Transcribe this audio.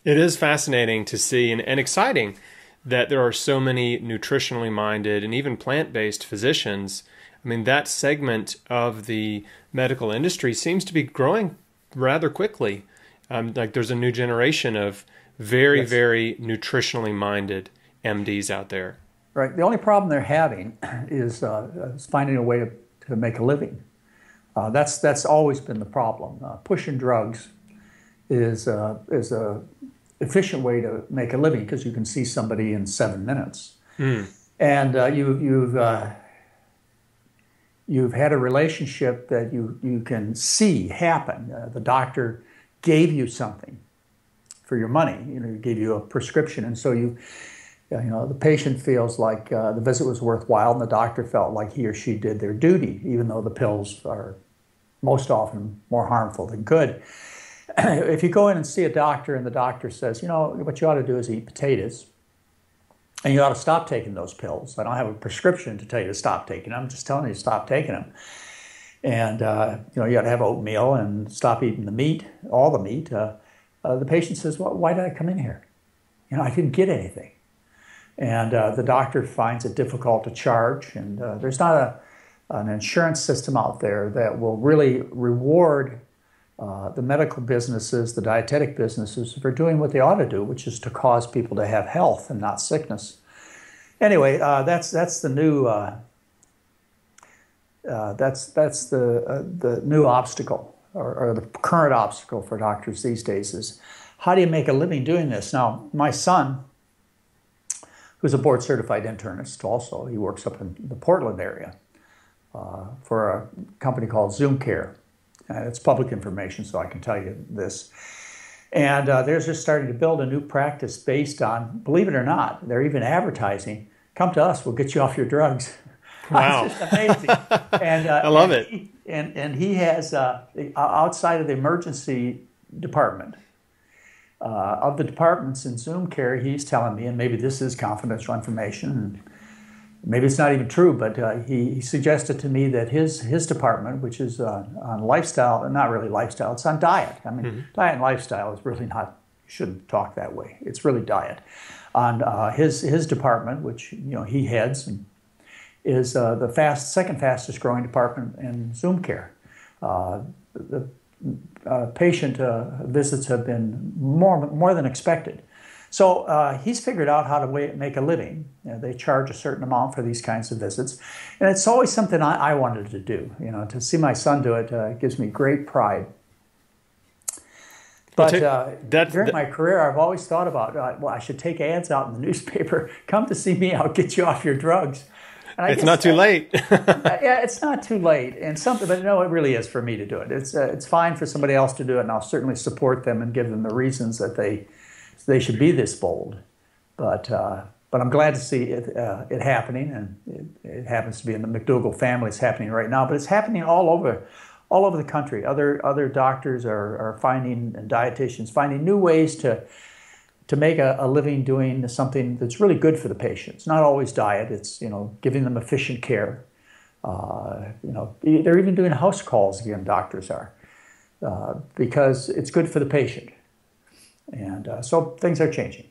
It is fascinating to see and exciting that there are so many nutritionally minded and even plant-based physicians. I mean, that segment of the medical industry seems to be growing rather quickly. Like there's a new generation of very, Yes. very nutritionally minded MDs out there. Right. The only problem they're having is finding a way to make a living. That's always been the problem. Pushing drugs is a efficient way to make a living because you can see somebody in 7 minutes, and you've had a relationship that you can see happen. The doctor gave you something for your money. You know, he gave you a prescription, and so the patient feels like the visit was worthwhile, and the doctor felt like he or she did their duty, even though the pills are most often more harmful than good. If you go in and see a doctor and the doctor says, you know, what you ought to do is eat potatoes, and you ought to stop taking those pills. I don't have a prescription to tell you to stop taking them. I'm just telling you to stop taking them. And, you ought to have oatmeal and stop eating the meat, all the meat. The patient says, well, why did I come in here? You know, I didn't get anything. And the doctor finds it difficult to charge. And there's not an insurance system out there that will really reward the medical businesses, the dietetic businesses, for doing what they ought to do, which is to cause people to have health and not sickness. Anyway, that's the new the new obstacle, or the current obstacle for doctors these days is how do you make a living doing this? Now, my son, who's a board-certified internist, also he works up in the Portland area for a company called Zoom Care. It's public information, so I can tell you this. And they're just starting to build a new practice based on, believe it or not, they're even advertising, come to us, we'll get you off your drugs. Wow. It's just amazing. And, I love it. He has, outside of the emergency department, of the departments in Zoom Care, he's telling me, and maybe this is confidential information, and maybe it's not even true, but he suggested to me that his department, which is on lifestyle, not really lifestyle, it's on diet. I mean, diet and lifestyle is really not, you shouldn't talk that way. It's really diet. On his department, which he heads, and is the second fastest growing department in Zoom Care. The patient visits have been more than expected. So he's figured out how to make a living. They charge a certain amount for these kinds of visits. And it's always something I wanted to do. To see my son do it gives me great pride. But during my career, I've always thought about, well, I should take ads out in the newspaper. Come to see me, I'll get you off your drugs. And it's not too late. Yeah, it's not too late. But no, it really is for me to do it. It's fine for somebody else to do it, and I'll certainly support them and give them the reasons that they should be this bold, but I'm glad to see it happening, and it happens to be in the McDougall family. It's happening right now, but it's happening all over the country. Other doctors are finding, and dietitians finding new ways to make a living doing something that's really good for the patient. It's not always diet. It's giving them efficient care. They're even doing house calls again. Doctors are because it's good for the patient. And so things are changing.